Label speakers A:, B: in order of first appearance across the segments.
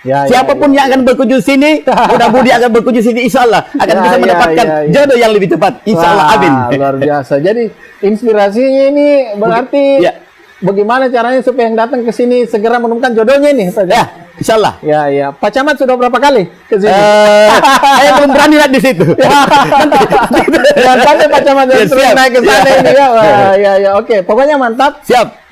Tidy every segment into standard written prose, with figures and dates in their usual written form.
A: Siapapun yang akan berkunjung sini, mudah-mudahan akan berkunjung sini, insya Allah akan bisa mendapatkan jodoh yang lebih tepat. Insya Allah, amin.
B: Luar biasa. Jadi inspirasinya ini berarti bagaimana caranya supaya yang datang ke sini segera menemukan jodohnya nih, Pak?
A: Ya, insya Allah.
B: Ya. Pak Camat sudah berapa kali ke sini?
A: Saya belum berani lihat di situ.
B: Jangan sampai Pak Camat terus naik ke sana ini ya. Ya. Oke, pokoknya mantap.
A: Siap.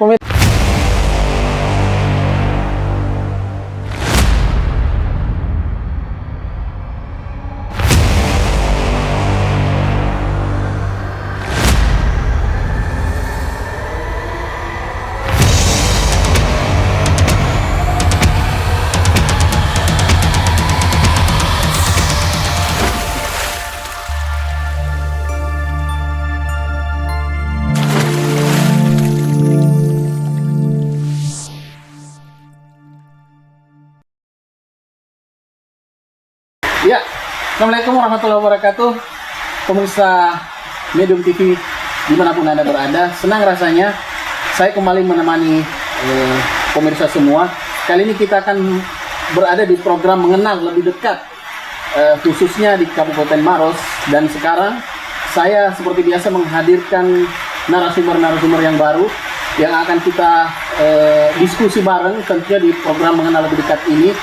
B: Ya, Assalamualaikum warahmatullahi wabarakatuh. Pemirsa Medium TV dimanapun Anda berada, senang rasanya saya kembali menemani pemirsa semua. Kali ini kita akan berada di program Mengenal Lebih Dekat, khususnya di Kabupaten Maros. Dan sekarang saya seperti biasa menghadirkan narasumber-narasumber yang baru yang akan kita diskusi bareng tentunya di program Mengenal Lebih Dekat ini.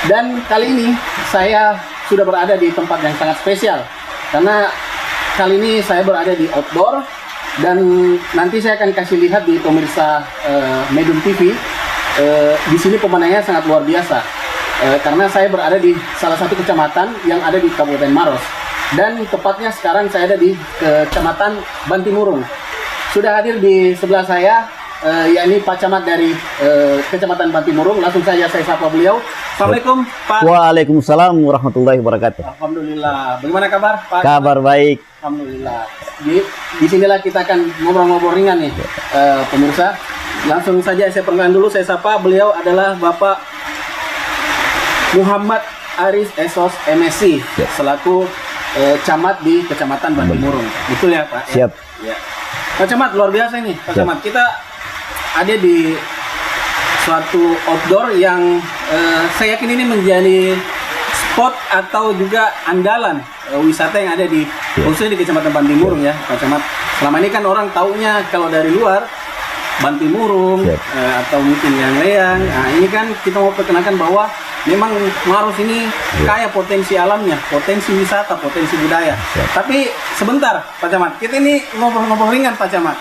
B: Dan kali ini saya sudah berada di tempat yang sangat spesial karena kali ini saya berada di outdoor, dan nanti saya akan kasih lihat di pemirsa Medium TV. Di sini pemandangannya sangat luar biasa karena saya berada di salah satu kecamatan yang ada di Kabupaten Maros, dan tepatnya sekarang saya ada di Kecamatan Bantimurung. Sudah hadir di sebelah saya yakni Pak Camat dari Kecamatan Bantimurung. Langsung saja saya sapa beliau. Assalamualaikum Pak.
A: Waalaikumsalam warahmatullahi wabarakatuh.
B: Alhamdulillah. Bagaimana kabar Pak?
A: Kabar baik.
B: Alhamdulillah. Di sinilah kita akan ngobrol-ngobrol ringan nih pemirsa. Langsung saja saya perkenalkan dulu, saya sapa. Beliau adalah Bapak Muhammad Aris Esos MSc selaku camat di Kecamatan Bantimurung. Betul ya Pak?
A: Siap.
B: Ya. Pak Camat, luar biasa ini Pak Camat. Kita ada di suatu outdoor yang saya yakin ini menjadi spot atau juga andalan wisata yang ada di khususnya di Kecamatan Bantimurung ya Pak Camat. Selama ini kan orang taunya kalau dari luar Bantimurung atau mungkin yang Leang. Nah, ini kan kita mau perkenalkan bahwa memang Maros ini kaya potensi alamnya, potensi wisata, potensi budaya. Tapi sebentar Pak Camat, kita ini ngobrol-ngobrol ringan Pak Camat.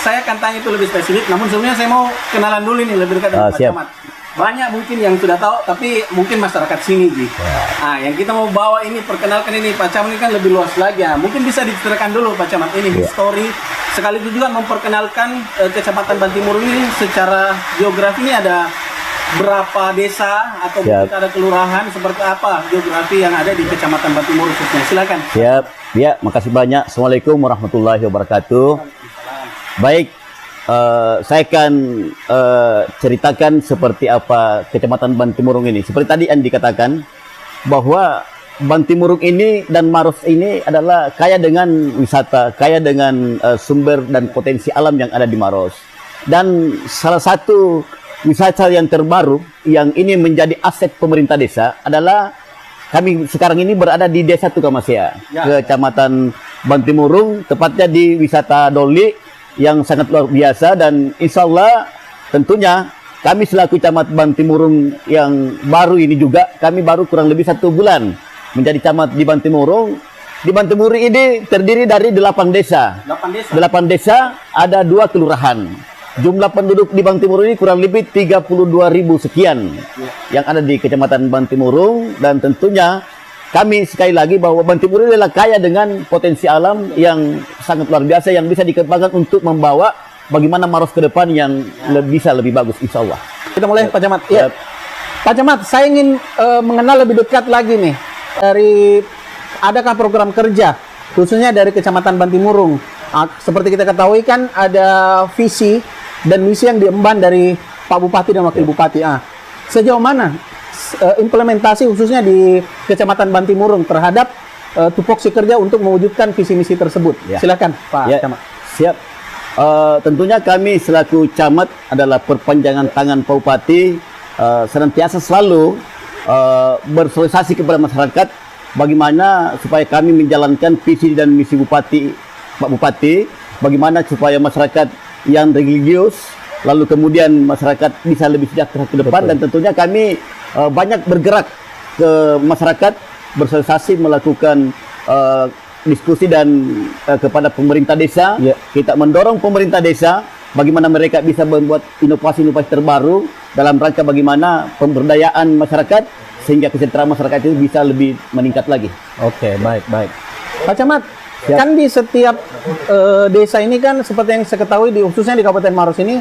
B: Saya akan tanya itu lebih spesifik, namun sebelumnya saya mau kenalan dulu ini lebih dekat dengan Pak Camat. Banyak mungkin yang sudah tahu, tapi mungkin masyarakat sini Ji. Nah, yang kita mau bawa ini, perkenalkan ini Pak Camat ini kan lebih luas lagi. Nah, mungkin bisa diceritakan dulu Pak Camat ini histori, sekaligus juga memperkenalkan Kecamatan Bantimurung ini secara geografi ini ada berapa desa atau mungkin ada kelurahan, seperti apa geografi yang ada di Kecamatan Bantimurung khususnya. Silakan.
A: Siap. Ya, makasih banyak. Assalamualaikum warahmatullahi wabarakatuh. Baik, saya akan ceritakan seperti apa Kecamatan Bantimurung ini. Seperti tadi yang dikatakan bahwa Bantimurung ini dan Maros ini adalah kaya dengan wisata, kaya dengan sumber dan potensi alam yang ada di Maros. Dan salah satu wisata yang terbaru yang ini menjadi aset pemerintah desa adalah kami sekarang ini berada di Desa Tukamasea, Kecamatan Bantimurung, tepatnya di wisata Doli yang sangat luar biasa. Dan insya Allah tentunya kami selaku Camat Bantimurung yang baru ini juga, kami baru kurang lebih 1 bulan menjadi camat di Bantimurung. Di Bantimurung ini terdiri dari 8 desa. 8 desa, ada 2 kelurahan. Jumlah penduduk di Bantimurung ini kurang lebih 32.000 sekian yang ada di Kecamatan Bantimurung. Dan tentunya kami sekali lagi bahwa Bantimurung adalah kaya dengan potensi alam yang sangat luar biasa yang bisa dikembangkan untuk membawa bagaimana Maros ke depan yang bisa lebih bagus insya Allah.
B: Kita mulai Pak Camat. Ya. Pak Camat, saya ingin mengenal lebih dekat lagi nih dari adakah program kerja khususnya dari Kecamatan Bantimurung. Seperti kita ketahui kan ada visi dan misi yang diemban dari Pak Bupati dan Wakil Bupati. Sejauh mana implementasi khususnya di Kecamatan Bantimurung terhadap tupoksi kerja untuk mewujudkan visi misi tersebut? Silakan Pak Camat.
A: Siap. Tentunya kami selaku camat adalah perpanjangan tangan Pak Bupati senantiasa selalu bersosialisasi kepada masyarakat bagaimana supaya kami menjalankan visi dan misi Pak Bupati, bagaimana supaya masyarakat yang religius, lalu kemudian masyarakat bisa lebih sejahtera ke depan. Dan tentunya kami banyak bergerak ke masyarakat, bersosialisasi, melakukan diskusi dan kepada pemerintah desa. Kita mendorong pemerintah desa bagaimana mereka bisa membuat inovasi-inovasi terbaru dalam rangka bagaimana pemberdayaan masyarakat sehingga kesejahteraan masyarakat itu bisa lebih meningkat lagi.
B: Oke, baik. Pak Camat, kan di setiap desa ini kan seperti yang saya ketahui khususnya di Kabupaten Maros ini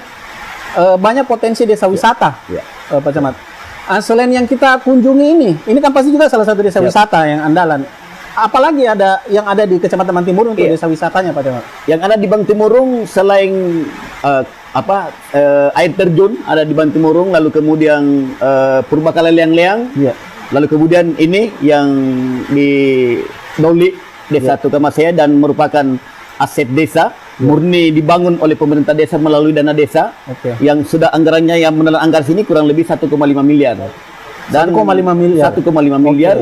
B: banyak potensi desa wisata, Pak Camat. Selain yang kita kunjungi ini kan pasti juga salah satu desa wisata yang andalan. Apalagi ada yang ada di Kecamatan Bantimurung untuk desa wisatanya, Pak Camat? Yang ada di Bantimurung selain air terjun ada di Bantimurung, lalu kemudian Purbakala Leang-Leang, lalu kemudian ini yang di Doli, Desa Tukamasea, dan merupakan aset desa murni dibangun oleh pemerintah desa melalui dana desa yang sudah anggarannya yang menelan anggaran sini kurang lebih 1,5 miliar. Dan 1,5 miliar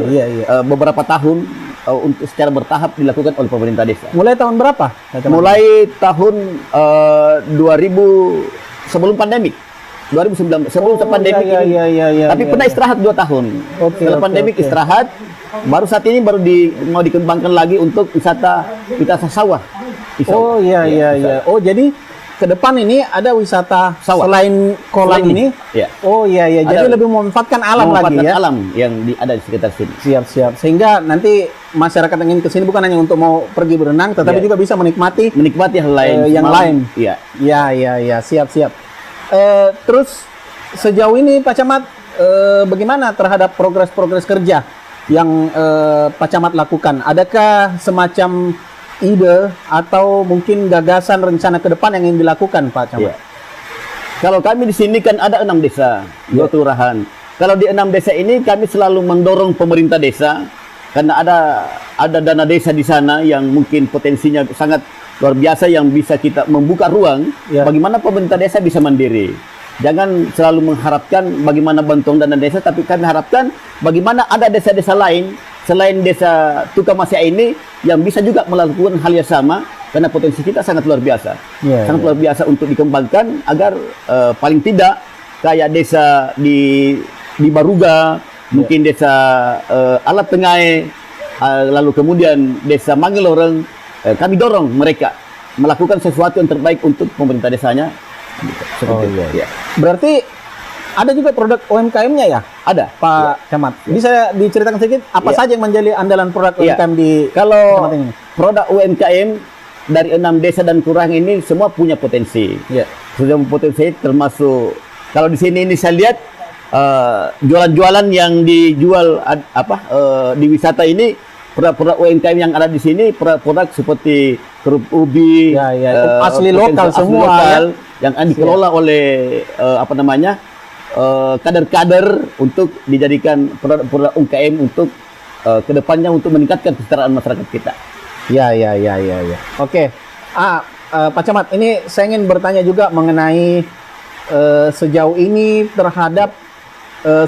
B: beberapa tahun untuk secara bertahap dilakukan oleh pemerintah desa. Mulai tahun berapa? Mulai tahun 2000 sebelum pandemik. 2019 sebelum pandemik ini. Tapi pernah istirahat 2 tahun. Setelah pandemik istirahat, baru saat ini mau dikembangkan lagi untuk wisata sawah. Oh, jadi ke depan ini ada wisata sawah selain kolam ini. Jadi lebih memanfaatkan alam lagi ya. Alam yang ada di sekitar sini. Siap. Sehingga nanti masyarakat yang ingin ke sini bukan hanya untuk mau pergi berenang, tetapi juga bisa menikmati hal lain yang lain. Iya. Siap. Terus sejauh ini Pak Camat bagaimana terhadap progres kerja yang Pak Camat lakukan? Adakah semacam ide atau mungkin gagasan rencana ke depan yang ingin dilakukan, Pak Camat? Kalau kami di sini kan ada 6 desa, 2 kelurahan. Kalau di 6 desa ini kami selalu mendorong pemerintah desa karena ada dana desa di sana yang mungkin potensinya sangat luar biasa yang bisa kita membuka ruang bagaimana pemerintah desa bisa mandiri. Jangan selalu mengharapkan bagaimana bantuan dana desa, tapi kami harapkan bagaimana ada desa-desa lain selain desa Tukamasea ini yang bisa juga melakukan hal yang sama karena potensi kita sangat luar biasa. Sangat luar biasa untuk dikembangkan agar paling tidak kayak desa di Baruga, mungkin desa Alat Tengae, lalu kemudian desa Mangeloreng, kami dorong mereka melakukan sesuatu yang terbaik untuk pemerintah desanya. Berarti ada juga produk UMKM-nya ya? Ada, Pak Camat. Bisa diceritakan sedikit apa saja yang menjadi andalan produk UMKM di Camat ini? Produk UMKM dari 6 desa dan kelurahan ini semua punya potensi. Sudah potensi termasuk kalau di sini ini saya lihat jualan-jualan yang dijual di wisata ini produk-produk UMKM yang ada di sini, produk seperti kerupuk ubi, asli lokal semua yang dikelola oleh kader-kader untuk dijadikan produk-produk UMKM untuk kedepannya untuk meningkatkan kesejahteraan masyarakat kita. Oke. Pak Camat, ini saya ingin bertanya juga mengenai sejauh ini terhadap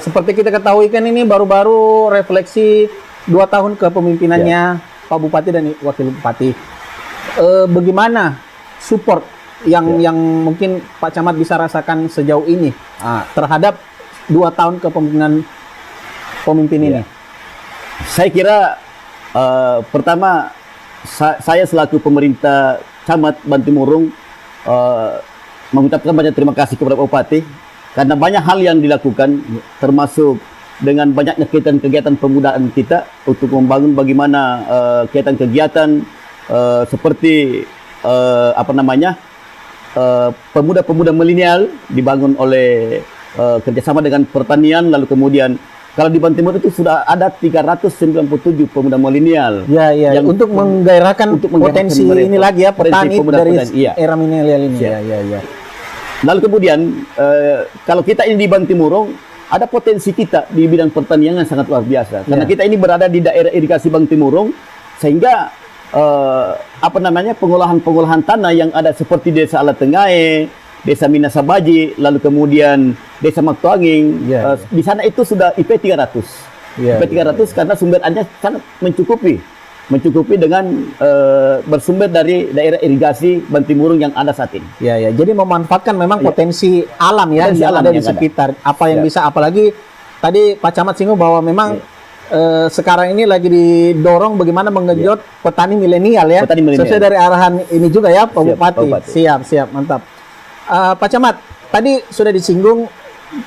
B: seperti kita ketahui kan ini baru-baru refleksi 2 tahun kepemimpinannya Pak Bupati dan Wakil Bupati. Bagaimana support yang mungkin Pak Camat bisa rasakan sejauh ini terhadap 2 tahun kepemimpinan pemimpin ini? Saya kira pertama saya selaku pemerintah Camat Bantimurung mengucapkan banyak terima kasih kepada Pak Bupati karena banyak hal yang dilakukan termasuk dengan banyaknya kegiatan pemudaan kita untuk membangun bagaimana kegiatan-kegiatan seperti pemuda-pemuda milenial dibangun oleh kerjasama dengan pertanian, lalu kemudian kalau di Bantimurung itu sudah ada 397 pemuda milenial yang untuk menggairahkan potensi ini lagi ya, petani dari era milenial ini. Lalu kemudian kalau kita ini di Bantimurung ada potensi kita di bidang pertanian yang sangat luar biasa karena kita ini berada di daerah irigasi Bantimurung sehingga pengolahan tanah yang ada seperti desa Alat Tengae,
A: Desa Minasabaji, lalu kemudian Desa Maktuanging. Di sana itu sudah IP 300. IP 300 karena sumber airnya sangat mencukupi dengan bersumber dari daerah irigasi Bantimurung yang ada saat ini.
B: Ya, jadi memanfaatkan memang potensi alam ya
A: Potensi
B: yang
A: alam
B: ada
A: yang
B: di sekitar. Apa yang bisa, apalagi tadi Pak Camat singgung bahwa memang sekarang ini lagi didorong bagaimana mengejut petani milenial ya.
A: Petani milenial.
B: Sesuai dari arahan ini juga ya Pak Bupati.
A: Bupati.
B: Siap, mantap. Pak Camat, tadi sudah disinggung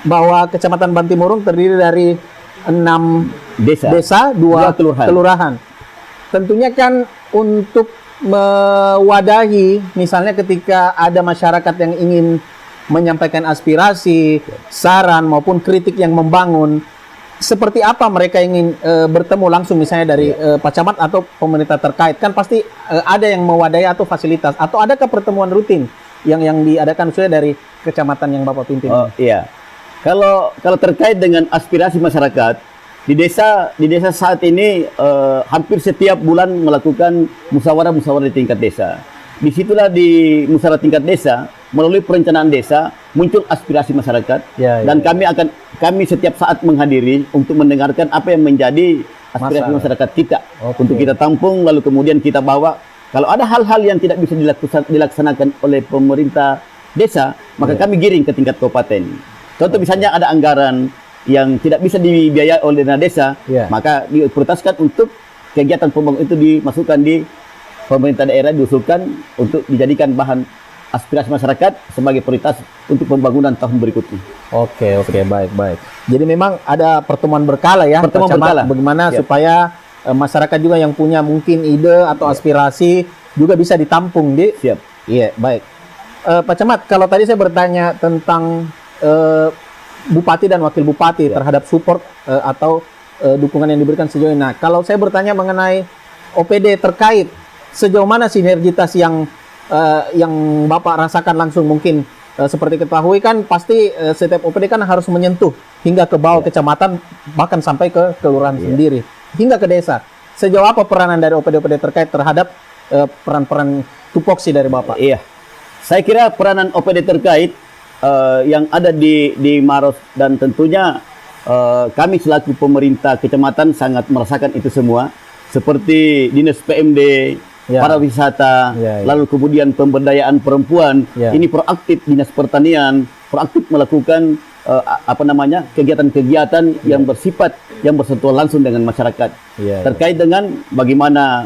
B: bahwa Kecamatan Bantimurung terdiri dari 6 desa 2 kelurahan. Tentunya kan untuk mewadahi misalnya ketika ada masyarakat yang ingin menyampaikan aspirasi, saran maupun kritik yang membangun, seperti apa mereka ingin bertemu langsung misalnya dari Pak Camat atau pemerintah terkait, kan pasti ada yang mewadahi atau fasilitas, atau adakah pertemuan rutin yang diadakan sesuai dari kecamatan yang Bapak pimpin?
A: Oh iya, kalau terkait dengan aspirasi masyarakat di desa saat ini hampir setiap bulan melakukan musyawarah di tingkat desa. Disitulah di musyawarah tingkat desa melalui perencanaan desa muncul aspirasi masyarakat dan kami setiap saat menghadiri untuk mendengarkan apa yang menjadi aspirasi masyarakat kita untuk kita tampung, lalu kemudian kita bawa. Kalau ada hal-hal yang tidak bisa dilaksanakan oleh pemerintah desa, maka kami giring ke tingkat kabupaten. Contoh misalnya ada anggaran yang tidak bisa dibiayai oleh dana desa, maka diprioritaskan untuk kegiatan pembangunan itu dimasukkan di pemerintah daerah, diusulkan untuk dijadikan bahan aspirasi masyarakat sebagai prioritas untuk pembangunan tahun berikutnya.
B: Oke, baik. Jadi memang ada pertemuan berkala ya,
A: pertemuan berkala.
B: Bagaimana supaya masyarakat juga yang punya mungkin ide atau aspirasi juga bisa ditampung di. Iya, baik. Pak Camat, kalau tadi saya bertanya tentang Bupati dan Wakil Bupati terhadap support atau dukungan yang diberikan sejauh ini. Nah, kalau saya bertanya mengenai OPD terkait sejauh mana sinergitas yang Bapak rasakan langsung, mungkin seperti ketahui kan pasti setiap OPD kan harus menyentuh hingga ke bawah kecamatan, bahkan sampai ke kelurahan sendiri, hingga ke desa. Sejauh apa peranan dari OPD-OPD terkait terhadap peran-peran tupoksi dari Bapak?
A: Iya, saya kira peranan OPD terkait yang ada di Maros, dan tentunya kami selaku pemerintah kecamatan sangat merasakan itu semua, seperti dinas PMD, para wisata, lalu kemudian pemberdayaan perempuan, ini proaktif, dinas pertanian proaktif melakukan kegiatan-kegiatan yang bersifat yang bersentuhan langsung dengan masyarakat terkait dengan bagaimana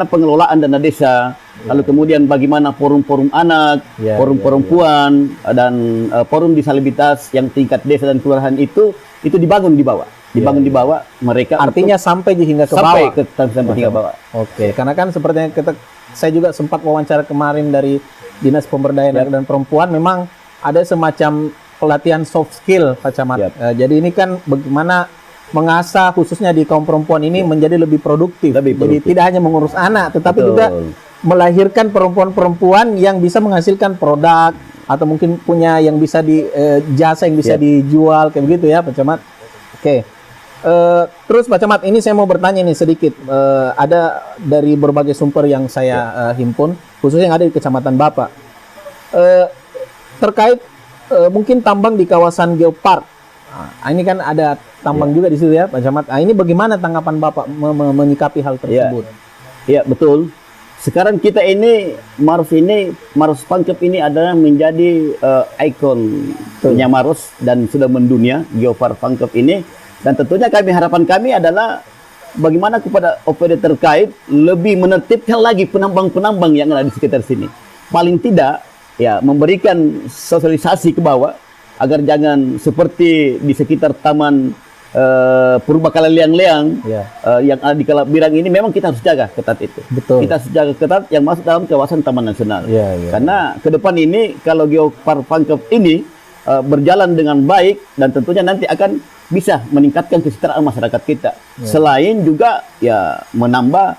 A: pengelolaan dana desa, lalu kemudian bagaimana forum-forum anak, forum perempuan, dan forum disabilitas yang tingkat desa dan kelurahan itu dibangun di bawah. Di bawah mereka,
B: artinya sampai hingga ke bawah.
A: Sampai hingga bawah.
B: Oke, karena kan sepertinya saya juga sempat wawancara kemarin dari Dinas Pemberdayaan dan Perempuan, memang ada semacam pelatihan soft skill, Pak Camat. Jadi ini kan bagaimana mengasah khususnya di kaum perempuan ini menjadi lebih produktif. Jadi tidak hanya mengurus anak, tetapi juga melahirkan perempuan-perempuan yang bisa menghasilkan produk atau mungkin punya yang bisa jasa yang bisa dijual kayak begitu ya, Pak Camat. Oke. Terus Pak Camat, ini saya mau bertanya nih sedikit. Ada dari berbagai sumber yang saya himpun, khususnya yang ada di kecamatan Bapak, terkait mungkin tambang di kawasan Geopark. Nah, ini kan ada tambang juga di situ ya, Pak Camat. Nah, ini bagaimana tanggapan Bapak menyikapi hal tersebut?
A: Iya, betul. Sekarang kita ini Maros Pangkep ini adalah menjadi ikon punya Maros dan sudah mendunia Geopark Pangkep ini. Dan tentunya harapan kami adalah bagaimana kepada OPD terkait lebih menertibkan lagi penambang-penambang yang ada di sekitar sini. Paling tidak memberikan sosialisasi ke bawah agar jangan seperti di sekitar Taman Purbakala Liang-Liang yang ada di Kalabirang ini. Memang kita harus jaga ketat itu. Betul. Kita harus jaga ketat yang masuk dalam kawasan Taman Nasional. Karena ke depan ini kalau Geopark Pangkep ini berjalan dengan baik, dan tentunya nanti akan bisa meningkatkan kesejahteraan masyarakat kita. Selain juga menambah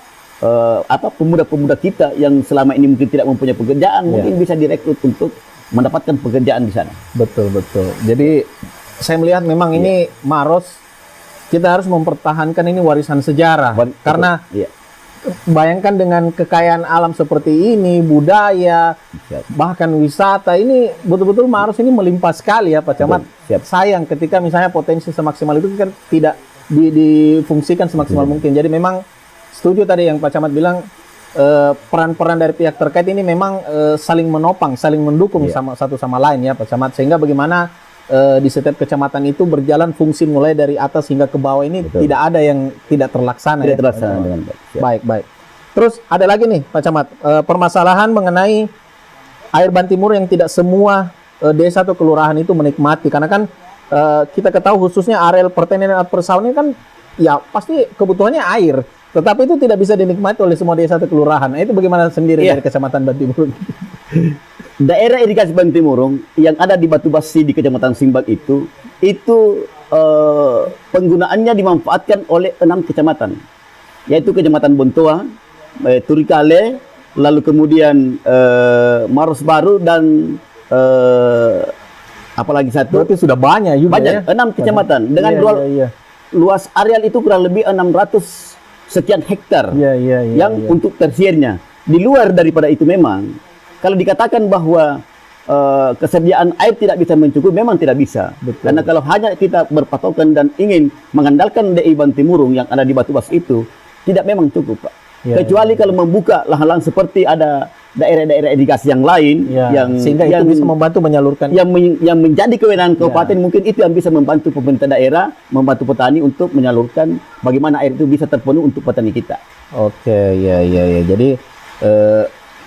A: pemuda-pemuda kita yang selama ini mungkin tidak mempunyai pekerjaan, mungkin bisa direkrut untuk mendapatkan pekerjaan di sana.
B: Betul. Jadi saya melihat memang ini Maros, kita harus mempertahankan ini warisan sejarah. Karena bayangkan dengan kekayaan alam seperti ini, budaya,
A: Siap.
B: bahkan wisata ini betul-betul Maros ini melimpah sekali ya Pak Camat.
A: Siap.
B: Sayang ketika misalnya potensi semaksimal itu kan tidak difungsikan semaksimal mungkin. Jadi memang setuju tadi yang Pak Camat bilang, peran-peran dari pihak terkait ini memang saling menopang, saling mendukung sama satu sama lain ya Pak Camat. Sehingga bagaimana di setiap kecamatan itu berjalan fungsi mulai dari atas hingga ke bawah ini tidak ada yang tidak terlaksana.
A: Tidak
B: ya,
A: terlaksana
B: Pak Camat.
A: dengan baik. Siap.
B: Baik, baik. Terus ada lagi nih Pak Camat, permasalahan mengenai air ban timur yang tidak semua desa atau kelurahan itu menikmati. Karena kan kita ketahui khususnya areal pertanian dan persawahan ini kan ya pasti kebutuhannya air. Tetapi itu tidak bisa dinikmati oleh semua desa atau kelurahan. Nah, itu bagaimana sendiri dari Kecamatan Bantimurung?
A: Daerah irigasi Bantimurung yang ada di Batu Basi di Kecamatan Simbang itu penggunaannya dimanfaatkan oleh 6 kecamatan, yaitu Kecamatan Bontoa, Turikale, lalu kemudian Maros Baru dan apalagi satu.
B: Berarti sudah banyak juga
A: Banyak,
B: ya?
A: 6 kecamatan dengan luas areal itu kurang lebih 600 sekian hektar yang untuk tersiernya. Di luar daripada itu memang kalau dikatakan bahwa kesediaan air tidak bisa mencukupi, memang tidak bisa.
B: Betul.
A: Karena kalau hanya kita berpatokan dan ingin mengandalkan DI Bantimurung yang ada di Batu Bas itu tidak memang cukup, Pak. Kecuali kalau membuka lahan-lahan seperti ada daerah-daerah irigasi yang lain yang
B: sehingga itu bisa membantu menyalurkan
A: yang menjadi kewenangan kabupaten, mungkin itu yang bisa membantu pemerintah daerah, membantu petani untuk menyalurkan bagaimana air itu bisa terpenuhi untuk petani kita.
B: Oke, ya. Jadi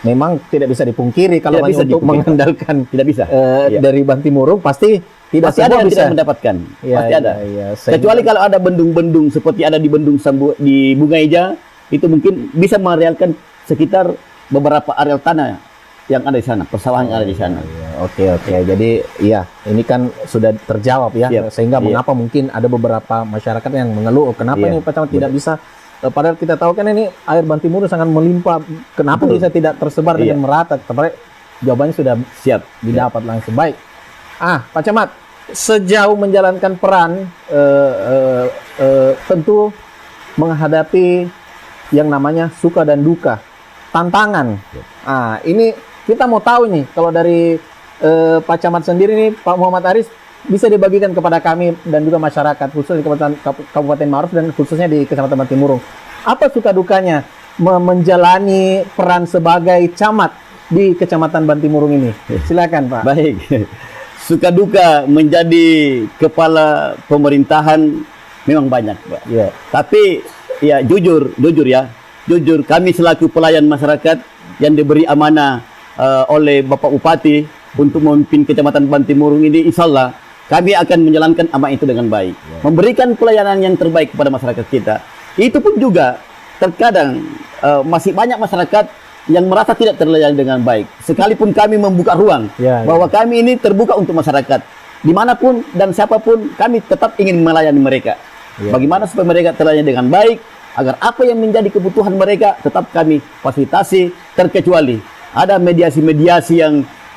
B: memang tidak bisa dipungkiri kalau
A: Tidak bisa
B: untuk
A: dipungkiri.
B: mengandalkan
A: Tidak bisa.
B: dari Bantimurung pasti tidak
A: Pasti ada
B: semua
A: yang
B: bisa
A: tidak mendapatkan. Pasti ada.
B: Sehingga-
A: Kecuali kalau ada bendung-bendung seperti ada di Bendung di Bungaija, itu mungkin bisa merealkan sekitar beberapa areal tanah yang ada di sana, persawahan yang ada di sana.
B: Oke. Jadi iya, ini kan sudah terjawab ya.
A: Siap.
B: Sehingga
A: Iya.
B: mengapa mungkin ada beberapa masyarakat yang mengeluh, kenapa
A: Iya.
B: nih Pak Camat tidak bisa, padahal kita tahu kan ini air Bantimurung sangat melimpah, kenapa
A: Betul.
B: bisa tidak tersebar
A: Iya.
B: dengan merata? Tapi jawabannya sudah
A: Siap.
B: didapat langsung. Baik. Pak Camat, sejauh menjalankan peran tentu menghadapi yang namanya suka dan duka, tantangan. Ini kita mau tahu nih, kalau dari Pak Camat sendiri nih, Pak Muhammad Aris, bisa dibagikan kepada kami dan juga masyarakat, khususnya di Kabupaten Maros dan khususnya di Kecamatan Bantimurung. Apa suka dukanya menjalani peran sebagai camat di Kecamatan Bantimurung ini? Silakan Pak.
A: Baik. Suka duka menjadi kepala pemerintahan memang banyak, Pak.
B: Iya.
A: Tapi ya jujur kami selaku pelayan masyarakat yang diberi amanah oleh Bapak Bupati untuk memimpin Kecamatan Bantimurung ini, insya Allah kami akan menjalankan amanah itu dengan baik, memberikan pelayanan yang terbaik kepada masyarakat kita. Itu pun juga terkadang masih banyak masyarakat yang merasa tidak terlayani dengan baik, sekalipun kami membuka ruang bahwa kami ini terbuka untuk masyarakat dimanapun dan siapapun, kami tetap ingin melayani mereka. Bagaimana supaya mereka terlayani dengan baik, agar apa yang menjadi kebutuhan mereka tetap kami fasilitasi, terkecuali ada mediasi-mediasi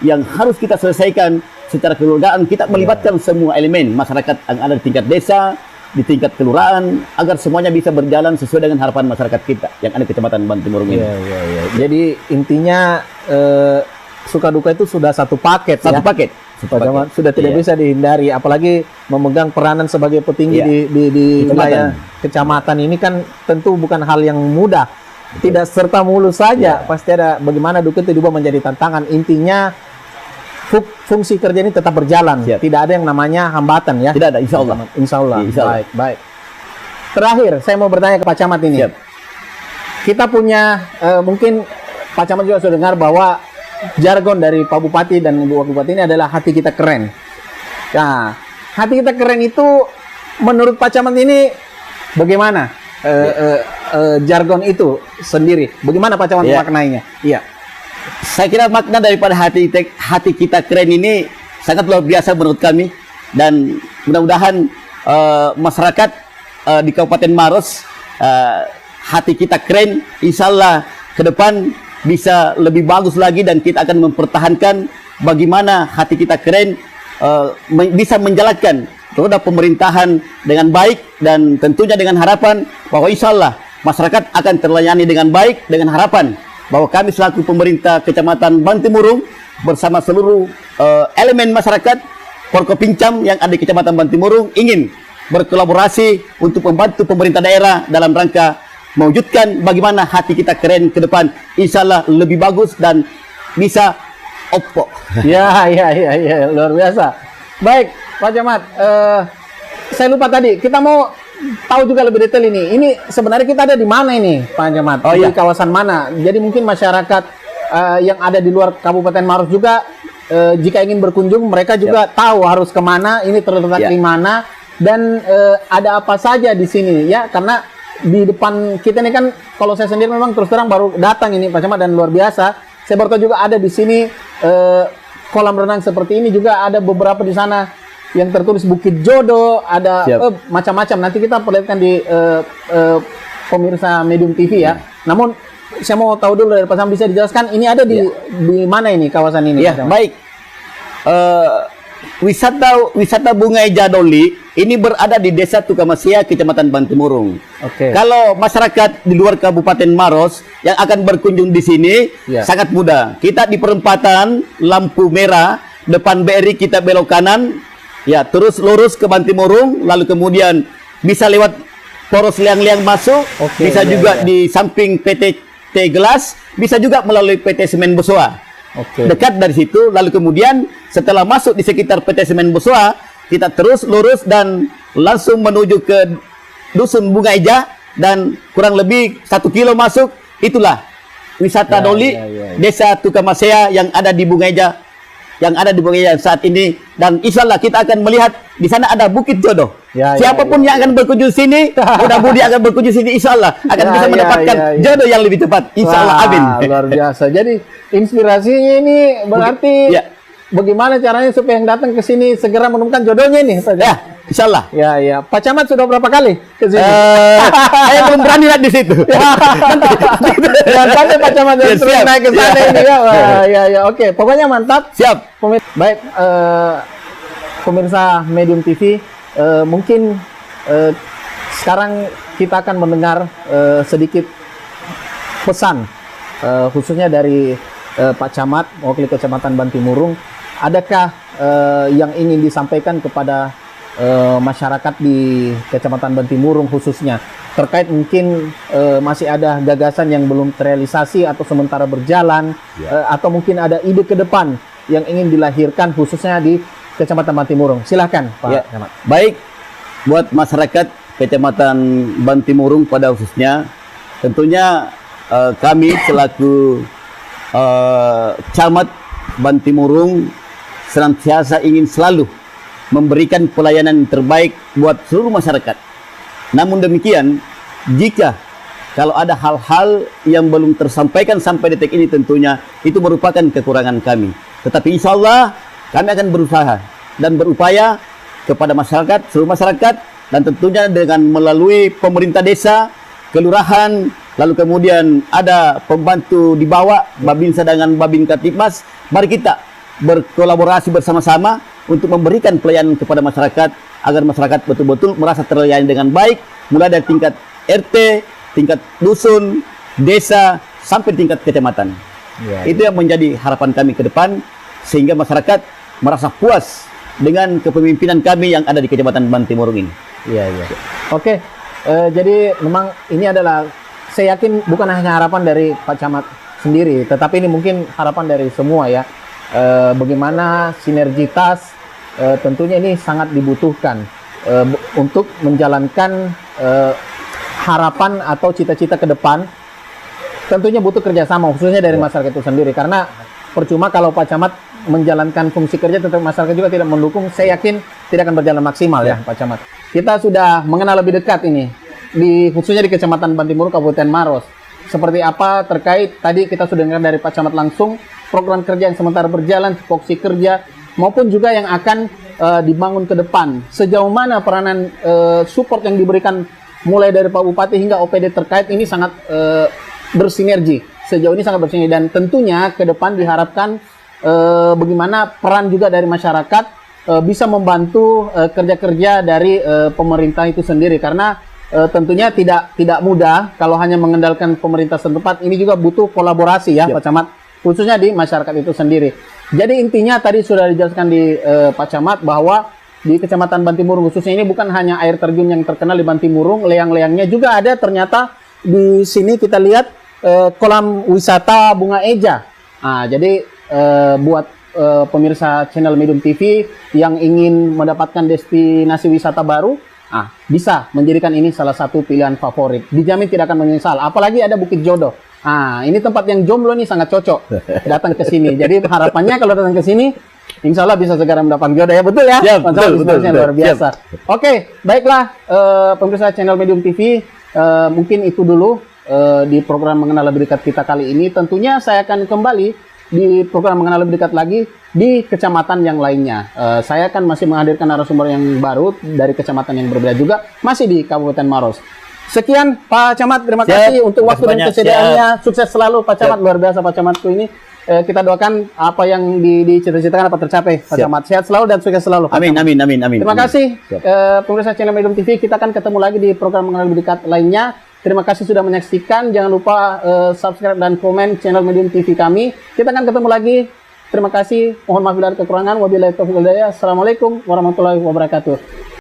A: yang harus kita selesaikan secara kekeluargaan. Kita melibatkan semua elemen masyarakat yang ada di tingkat desa, di tingkat kelurahan, agar semuanya bisa berjalan sesuai dengan harapan masyarakat kita yang ada di Kecamatan Bantimurung ini.
B: Jadi intinya suka duka itu sudah satu paket. Pak Camat, sudah tidak bisa dihindari, apalagi memegang peranan sebagai petinggi di wilayah kecamatan ini kan tentu bukan hal yang mudah. Tidak serta mulus saja, pasti ada bagaimana duka itu juga menjadi tantangan. Intinya fungsi kerja ini tetap berjalan, tidak ada yang namanya hambatan ya.
A: Tidak ada, insya Allah.
B: Insya Allah. Baik. Terakhir, saya mau bertanya ke Pak Camat ini. Kita punya mungkin Pak Camat juga sudah dengar bahwa jargon dari Pak Bupati dan Ibu Bupati ini adalah hati kita keren. Nah, hati kita keren itu menurut Pak Camat ini bagaimana jargon itu sendiri? Bagaimana Pak Camat memaknainya? Iya.
A: Saya kira makna daripada hati kita keren ini sangat luar biasa menurut kami, dan mudah-mudahan masyarakat di Kabupaten Maros hati kita keren, insya Allah ke depan bisa lebih bagus lagi, dan kita akan mempertahankan bagaimana hati kita keren bisa menjalankan roda pemerintahan dengan baik, dan tentunya dengan harapan bahwa insya Allah masyarakat akan terlayani dengan baik, dengan harapan bahwa kami selaku pemerintah Kecamatan Bantimurung bersama seluruh elemen masyarakat Forkopincam yang ada di Kecamatan Bantimurung ingin berkolaborasi untuk membantu pemerintah daerah dalam rangka mewujudkan bagaimana hati kita keren ke depan, insya Allah lebih bagus dan bisa oppo.
B: Ya, luar biasa. Baik, Pak Camat, saya lupa tadi, kita mau tahu juga lebih detail ini. Ini sebenarnya kita ada di mana ini, Pak Camat?
A: Oh,
B: di
A: iya.
B: kawasan mana? Jadi mungkin masyarakat yang ada di luar Kabupaten Maros juga, jika ingin berkunjung, mereka juga tahu harus kemana, ini terletak di mana, dan ada apa saja di sini, ya? Karena di depan kita ini kan, kalau saya sendiri memang terus terang baru datang ini, Pak Camat, dan luar biasa. Saya baru tahu juga ada di sini kolam renang seperti ini, juga ada beberapa di sana yang tertulis Bukit Jodoh, ada macam-macam. Nanti kita perlihatkan di pemirsa Medium TV ya. Namun saya mau tahu dulu dari Pak Sam, bisa dijelaskan ini ada di mana ini kawasan ini?
A: Ya, baik. Wisata Bunga Eja Doli ini berada di Desa Tukamasia, Kecamatan Bantimurung.
B: Oke.
A: Kalau masyarakat di luar Kabupaten Maros yang akan berkunjung di sini sangat mudah. Kita di perempatan lampu merah depan BRI, kita belok kanan, ya terus lurus ke Bantimurung, lalu kemudian bisa lewat Poros Liang-Liang masuk, bisa juga di samping PT Gelas, bisa juga melalui PT Semen Bosoa. Dekat dari situ, lalu kemudian setelah masuk di sekitar PT Semen Bosoa, kita terus lurus dan langsung menuju ke Dusun Bunga Eja, dan kurang lebih 1 kilo masuk, itulah wisata Doli, Desa Tukamasea yang ada di Bunga Eja, saat ini. Dan insya Allah kita akan melihat di sana ada Bukit Jodoh. Siapapun yang akan berkunjung sini, mudah-mudi akan berkunjung sini, insya Allah akan bisa mendapatkan jodoh yang lebih cepat. Insya Allah, amin.
B: Luar biasa. Jadi inspirasinya ini berarti bagaimana caranya supaya yang datang ke sini segera menemukan jodohnya nih, Pak?
A: Ya, insya Allah.
B: Ya. Pak Camat sudah berapa kali ke sini?
A: Saya belum berani lihat di situ.
B: Sampai Pak Camat sering naik ke sana ini ya. Ya. Oke, pokoknya mantap.
A: Siap.
B: Baik, pemirsa Medium TV, mungkin sekarang kita akan mendengar sedikit pesan, khususnya dari Pak Camat, mewakili Kecamatan Bantimurung. Adakah yang ingin disampaikan kepada masyarakat di Kecamatan Bantimurung khususnya, terkait mungkin masih ada gagasan yang belum terrealisasi atau sementara berjalan, atau mungkin ada ide ke depan yang ingin dilahirkan khususnya di Kecamatan Bantimurung? Silahkan, Pak Camat.
A: Baik, buat masyarakat Kecamatan Bantimurung pada khususnya, tentunya kami selaku Camat Bantimurung senantiasa ingin selalu memberikan pelayanan terbaik buat seluruh masyarakat. Namun demikian, jika kalau ada hal-hal yang belum tersampaikan sampai detik ini, tentunya itu merupakan kekurangan kami. Tetapi insya Allah kami akan berusaha dan berupaya kepada masyarakat, seluruh masyarakat, dan tentunya dengan melalui pemerintah desa, kelurahan, lalu kemudian ada pembantu di bawah, Babinsa dengan Babinka Tipmas. Mari kita berkolaborasi bersama-sama untuk memberikan pelayanan kepada masyarakat, agar masyarakat betul-betul merasa terlayani dengan baik, mulai dari tingkat RT, tingkat dusun, desa, sampai tingkat kecamatan. Itu yang menjadi harapan kami ke depan, sehingga masyarakat merasa puas dengan kepemimpinan kami yang ada di Kecamatan Bantimurung ini.
B: Oke, jadi memang ini adalah, saya yakin bukan hanya harapan dari Pak Camat sendiri, tetapi ini mungkin harapan dari semua ya. Bagaimana sinergitas, tentunya ini sangat dibutuhkan untuk menjalankan harapan atau cita-cita ke depan. Tentunya butuh kerjasama, khususnya dari masyarakat itu sendiri, karena percuma kalau Pak Camat menjalankan fungsi kerja tetapi masyarakat juga tidak mendukung, saya yakin tidak akan berjalan maksimal ya Pak Camat. Kita sudah mengenal lebih dekat ini, khususnya di Kecamatan Bantimurung, Kabupaten Maros. Seperti apa terkait, tadi kita sudah dengar dari Pak Camat langsung, program kerja yang sementara berjalan, tupoksi kerja, maupun juga yang akan dibangun ke depan. Sejauh mana peranan support yang diberikan mulai dari Pak Bupati hingga OPD terkait ini sangat bersinergi. Sejauh ini sangat bersinergi, dan tentunya ke depan diharapkan bagaimana peran juga dari masyarakat bisa membantu kerja-kerja dari pemerintah itu sendiri, karena tentunya tidak mudah kalau hanya mengandalkan pemerintah setempat. Ini juga butuh kolaborasi ya,
A: Yap.
B: Pak Camat, khususnya di masyarakat itu sendiri. Jadi intinya tadi sudah dijelaskan di Pak Camat bahwa di Kecamatan Bantimurung khususnya ini bukan hanya air terjun yang terkenal di Bantimurung, leang-leangnya juga ada ternyata di sini kita lihat kolam wisata bunga eja. Nah, jadi buat pemirsa channel Medium TV yang ingin mendapatkan destinasi wisata baru, bisa menjadikan ini salah satu pilihan favorit. Dijamin tidak akan menyesal. Apalagi ada Bukit Jodoh. Ini tempat yang jomblo nih sangat cocok datang ke sini. Jadi harapannya kalau datang ke sini, insya Allah bisa segera mendapatkan jodoh ya, betul ya?
A: Siap,
B: Pak
A: betul,
B: Camat,
A: betul,
B: luar
A: betul.
B: biasa. Oke, baiklah pemirsa channel Medium TV, mungkin itu dulu di program Mengenal Lebih Dekat kita kali ini. Tentunya saya akan kembali di program Mengenal Lebih Dekat lagi di kecamatan yang lainnya. Saya akan masih menghadirkan narasumber yang baru dari kecamatan yang berbeda juga, masih di Kabupaten Maros. Sekian Pak Camat, terima
A: Siap.
B: kasih untuk waktu dan
A: Banyak,
B: kesediaannya. Sukses selalu Pak Camat,
A: Siap.
B: luar biasa Pak Camatku ini. Kita doakan apa yang dicita-citakan dapat tercapai Pak
A: Siap.
B: Camat. Sehat selalu dan sukses selalu Pak
A: Amin,
B: Camat.
A: amin, amin, amin.
B: Terima
A: amin.
B: kasih
A: Siap.
B: pemirsa channel Medium TV. Kita akan ketemu lagi di program Mengenal Lebih Dekat lainnya. Terima kasih sudah menyaksikan. Jangan lupa subscribe dan komen channel Medium TV kami. Kita akan ketemu lagi. Terima kasih. Mohon maaf bila ada kekurangan. Wabillahi taufiq wal hidayah. Assalamualaikum warahmatullahi wabarakatuh.